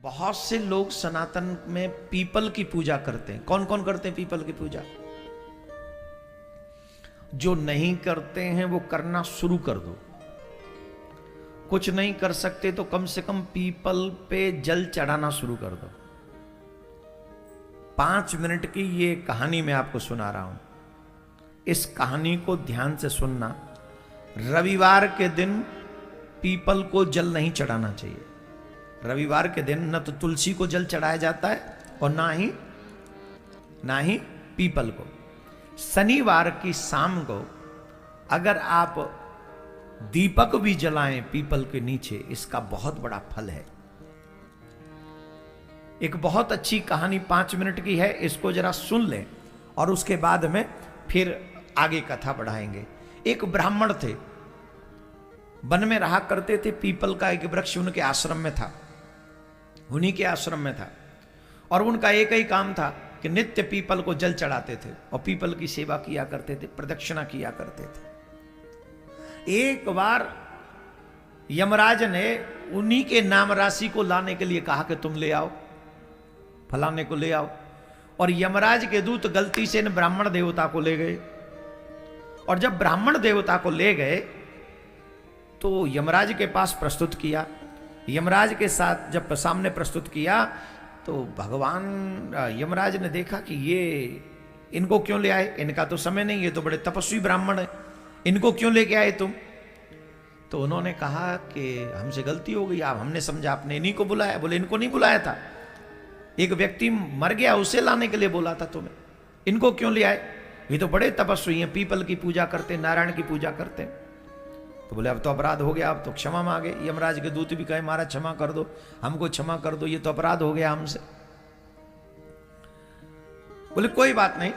बहुत से लोग सनातन में पीपल की पूजा करते हैं। कौन कौन करते हैं पीपल की पूजा? जो नहीं करते हैं वो करना शुरू कर दो। कुछ नहीं कर सकते तो कम से कम पीपल पे जल चढ़ाना शुरू कर दो। 5 मिनट की ये कहानी मैं आपको सुना रहा हूं। इस कहानी को ध्यान से सुनना। रविवार के दिन पीपल को जल नहीं चढ़ाना चाहिए। रविवार के दिन न तो तुलसी को जल चढ़ाया जाता है और ना ही पीपल को। शनिवार की शाम को अगर आप दीपक भी जलाएं पीपल के नीचे, इसका बहुत बड़ा फल है। एक बहुत अच्छी कहानी 5 मिनट की है, इसको जरा सुन लें और उसके बाद में फिर आगे कथा बढ़ाएंगे। एक ब्राह्मण थे, वन में रहा करते थे। पीपल का एक वृक्ष उनके आश्रम में था, उन्हीं के आश्रम में था। और उनका एक ही काम था कि नित्य पीपल को जल चढ़ाते थे और पीपल की सेवा किया करते थे, प्रदक्षिणा किया करते थे। एक बार यमराज ने उन्हीं के नाम राशि को लाने के लिए कहा कि तुम ले आओ, फलाने को ले आओ। और यमराज के दूत गलती से इन ब्राह्मण देवता को ले गए। और जब ब्राह्मण देवता को ले गए तो यमराज के पास प्रस्तुत किया। यमराज के साथ जब सामने प्रस्तुत किया तो भगवान यमराज ने देखा कि ये इनको क्यों ले आए, इनका तो समय नहीं, ये तो बड़े तपस्वी ब्राह्मण है, इनको क्यों लेके आए तुम? तो उन्होंने कहा कि हमसे गलती हो गई, आप हमने समझा आपने इन्हीं को बुलाया। बोले इनको नहीं बुलाया था, एक व्यक्ति मर गया उसे लाने के लिए बोला था तुम्हें, इनको क्यों ले आए? ये तो बड़े तपस्वी हैं, पीपल की पूजा करते, नारायण की पूजा करते। तो बोले अब तो अपराध हो गया, अब तो क्षमा मांगे। यमराज के दूत भी कहे महाराज क्षमा कर दो, हमको क्षमा कर दो, ये तो अपराध हो गया हमसे। बोले कोई बात नहीं।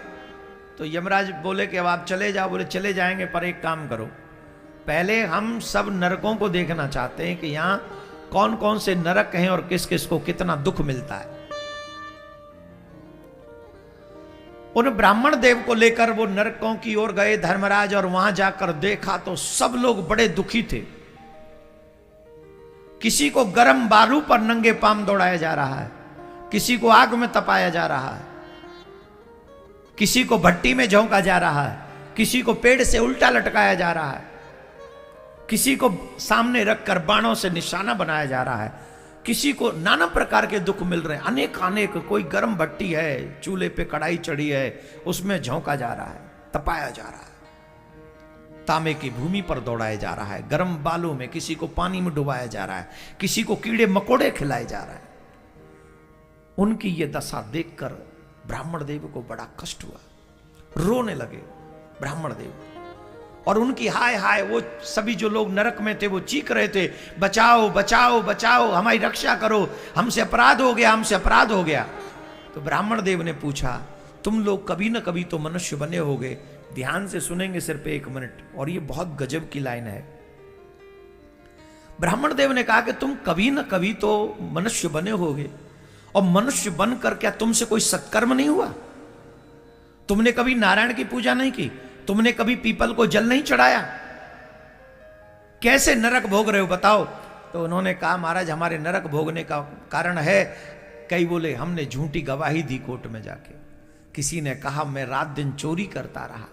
तो यमराज बोले कि अब आप चले जाओ। बोले चले जाएंगे, पर एक काम करो, पहले हम सब नरकों को देखना चाहते हैं कि यहां कौन कौन से नरक हैं और किस किस को कितना दुख मिलता है। उन ब्राह्मण देव को लेकर वो नरकों की ओर गए धर्मराज, और वहां जाकर देखा तो सब लोग बड़े दुखी थे। किसी को गर्म बालू पर नंगे पांव दौड़ाया जा रहा है, किसी को आग में तपाया जा रहा है, किसी को भट्टी में झोंका जा रहा है, किसी को पेड़ से उल्टा लटकाया जा रहा है, किसी को सामने रखकर बाणों से निशाना बनाया जा रहा है, किसी को नाना प्रकार के दुख मिल रहे हैं, अनेक। कोई गर्म भट्टी है, चूल्हे पे कढ़ाई चढ़ी है, उसमें झोंका जा रहा है, तपाया जा रहा है, तांबे की भूमि पर दौड़ाया जा रहा है, गर्म बालू में, किसी को पानी में डुबाया जा रहा है, किसी को कीड़े मकोड़े खिलाए जा रहा है। उनकी ये दशा देखकर ब्राह्मण देव को बड़ा कष्ट हुआ, रोने लगे ब्राह्मण देव। और उनकी हाय हाय, वो सभी जो लोग नरक में थे वो चीख रहे थे, बचाओ बचाओ बचाओ, हमारी रक्षा करो, हमसे अपराध हो गया, हमसे अपराध हो गया। तो ब्राह्मण देव ने पूछा, तुम लोग कभी न कभी तो मनुष्य बने होगे। ध्यान से सुनेंगे सिर्फ 1 मिनट, और ये बहुत गजब की लाइन है। ब्राह्मण देव ने कहा कि तुम कभी न कभी तो मनुष्य बने होगे, और मनुष्य बनकर क्या तुमसे कोई सत्कर्म नहीं हुआ? तुमने कभी नारायण की पूजा नहीं की, तुमने कभी पीपल को जल नहीं चढ़ाया, कैसे नरक भोग रहे हो बताओ? तो उन्होंने कहा महाराज हमारे नरक भोगने का कारण है, कई बोले हमने झूठी गवाही दी कोर्ट में जाके, किसी ने कहा मैं रात दिन चोरी करता रहा,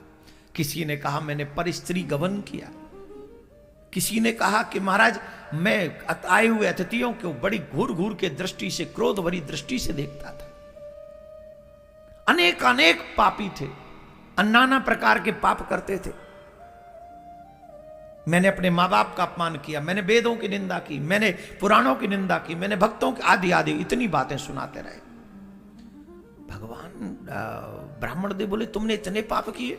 किसी ने कहा मैंने परस्त्री गमन किया, किसी ने कहा कि महाराज मैं आए हुए अतिथियों को बड़ी घूर घूर के दृष्टि से, क्रोध भरी दृष्टि से देखता था। अनेक पापी थे, नाना प्रकार के पाप करते थे। मैंने अपने माँ बाप का अपमान किया, मैंने वेदों की निंदा की, मैंने पुराणों की निंदा की, मैंने भक्तों की आदि आदि इतनी बातें सुनाते रहे। भगवान ब्राह्मण देव बोले तुमने इतने पाप किए,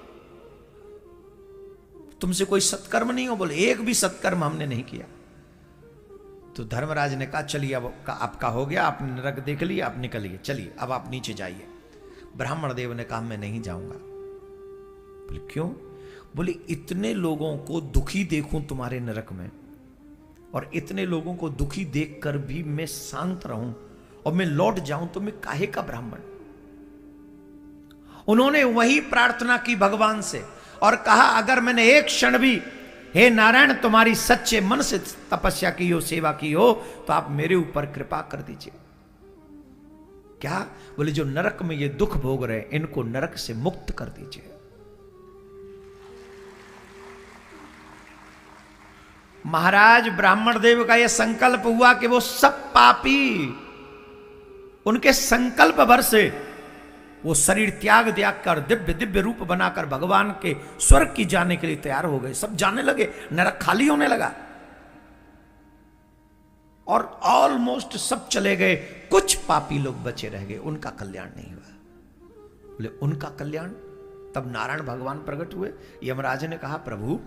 तुमसे कोई सत्कर्म नहीं हो? बोले एक भी सत्कर्म हमने नहीं किया। तो धर्मराज ने कहा चलिए अब आपका हो गया, आपने नरक देख लिया, आप निकलिए, चलिए अब आप नीचे जाइए। ब्राह्मण देव ने कहा मैं नहीं जाऊंगा। बोले क्यों? बोले इतने लोगों को दुखी देखूं तुम्हारे नरक में, और इतने लोगों को दुखी देखकर भी मैं शांत रहूं और मैं लौट जाऊं, तो मैं काहे का ब्राह्मण? उन्होंने वही प्रार्थना की भगवान से और कहा अगर मैंने एक क्षण भी हे नारायण तुम्हारी सच्चे मन से तपस्या की हो, सेवा की हो, तो आप मेरे ऊपर कृपा कर दीजिए। क्या? बोले जो नरक में ये दुख भोग रहे हैं, इनको नरक से मुक्त कर दीजिए। महाराज ब्राह्मण देव का यह संकल्प हुआ कि वो सब पापी उनके संकल्प भर से वो शरीर त्याग कर दिव्य दिव्य रूप बनाकर भगवान के स्वर्ग की जाने के लिए तैयार हो गए। सब जाने लगे, नरक खाली होने लगा और ऑलमोस्ट सब चले गए। कुछ पापी लोग बचे रह गए, उनका कल्याण नहीं हुआ। बोले उनका कल्याण? तब नारायण भगवान प्रकट हुए। यमराज ने कहा प्रभु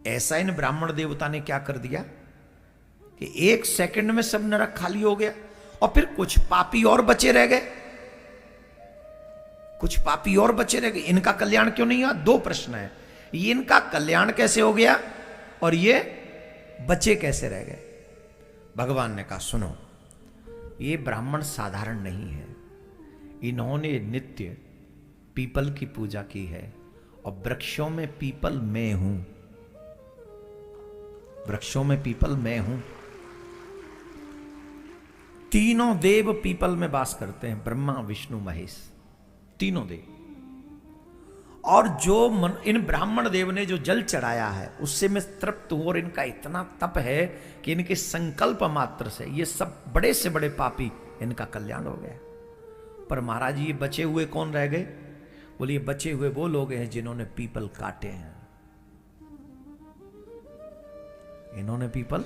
ऐसा इन ब्राह्मण देवता ने क्या कर दिया कि 1 सेकंड में सब नरक खाली हो गया और फिर कुछ पापी और बचे रह गए। कुछ पापी और बचे रह गए, इनका कल्याण क्यों नहीं हुआ? 2 प्रश्न है, ये इनका कल्याण कैसे हो गया और ये बचे कैसे रह गए? भगवान ने कहा सुनो, ये ब्राह्मण साधारण नहीं है, इन्होंने नित्य पीपल की पूजा की है और वृक्षों में पीपल मैं हूं, वृक्षों में पीपल मैं हूं। तीनों देव पीपल में वास करते हैं, ब्रह्मा विष्णु महेश, तीनों देव। और जो इन ब्राह्मण देव ने जो जल चढ़ाया है उससे मैं तृप्त हूं और इनका इतना तप है कि इनके संकल्प मात्र से ये सब बड़े से बड़े पापी इनका कल्याण हो गया। पर महाराज ये बचे हुए कौन रह गए? बोलिए बचे हुए वो लोग हैं जिन्होंने पीपल काटे हैं। इन्होंने पीपल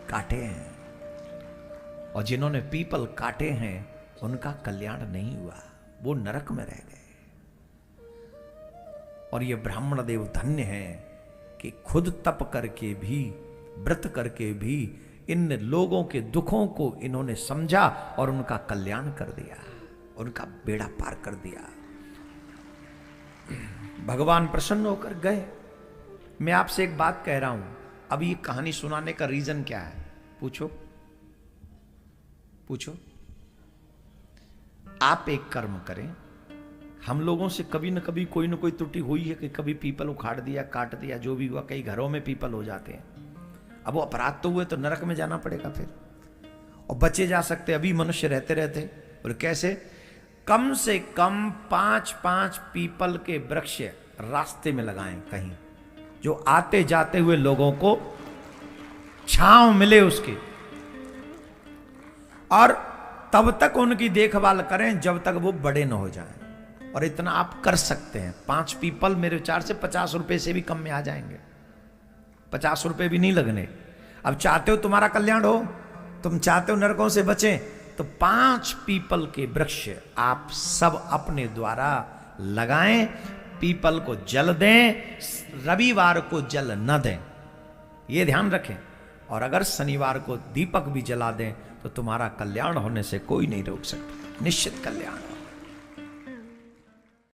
काटे हैं और जिन्होंने पीपल काटे हैं उनका कल्याण नहीं हुआ, वो नरक में रह गए। और ये ब्राह्मण देव धन्य हैं कि खुद तप करके भी, व्रत करके भी इन लोगों के दुखों को इन्होंने समझा और उनका कल्याण कर दिया, उनका बेड़ा पार कर दिया। भगवान प्रसन्न होकर गए। मैं आपसे एक बात कह रहा हूं, अब ये कहानी सुनाने का रीजन क्या है? पूछो पूछो। आप एक कर्म करें, हम लोगों से कभी न कभी कोई न कोई त्रुटि हुई है कि कभी पीपल उखाड़ दिया, काट दिया, जो भी हुआ। कई घरों में पीपल हो जाते हैं। अब वो अपराध तो हुए तो नरक में जाना पड़ेगा फिर, और बचे जा सकते अभी मनुष्य रहते रहते। और कैसे? कम से कम 5-5 पीपल के वृक्ष रास्ते में लगाएं कहीं, जो आते जाते हुए लोगों को छांव मिले उसकी, और तब तक उनकी देखभाल करें जब तक वो बड़े न हो जाएं। और इतना आप कर सकते हैं। 5 पीपल मेरे विचार से 50 रुपए से भी कम में आ जाएंगे, 50 रुपए भी नहीं लगने। अब चाहते हो तुम्हारा कल्याण हो, तुम चाहते हो नरकों से बचें, तो 5 पीपल के वृक्ष आप सब अपने द्वारा लगाएं। पीपल को जल दें, रविवार को जल न दें, ये ध्यान रखें। और अगर शनिवार को दीपक भी जला दें तो तुम्हारा कल्याण होने से कोई नहीं रोक सकता, निश्चित कल्याण।